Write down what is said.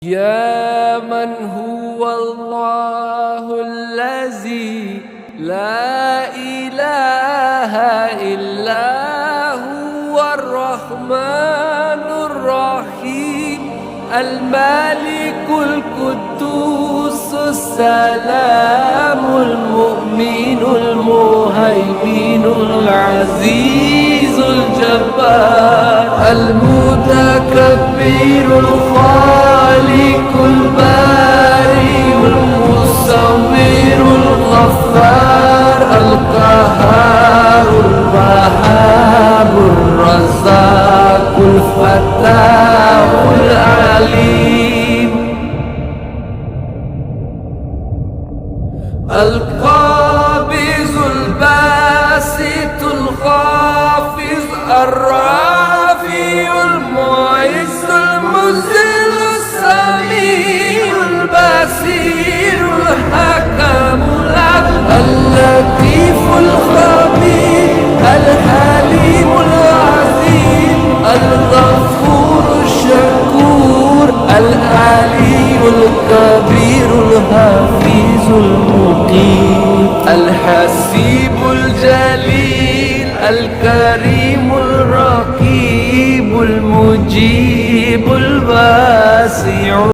يا من هو الله الذي لا إله إلا هو الرحمن الرحيم الملك القدوس السلام المؤمن المهيمن العزيز الجبار المتكبر الخالق البارئ المصور الغفار القهار الوهاب الرزاق الفتاح العليم القابض الباسط الخافض الرافع المعز المذل السميع البصير الحكم العدل اللطيف الخبير الحليم العظيم الغفور الشكور العلي الكبير الحفيظ المقيم الحسيب الجليل الكريم الرقيب المجيب الواسع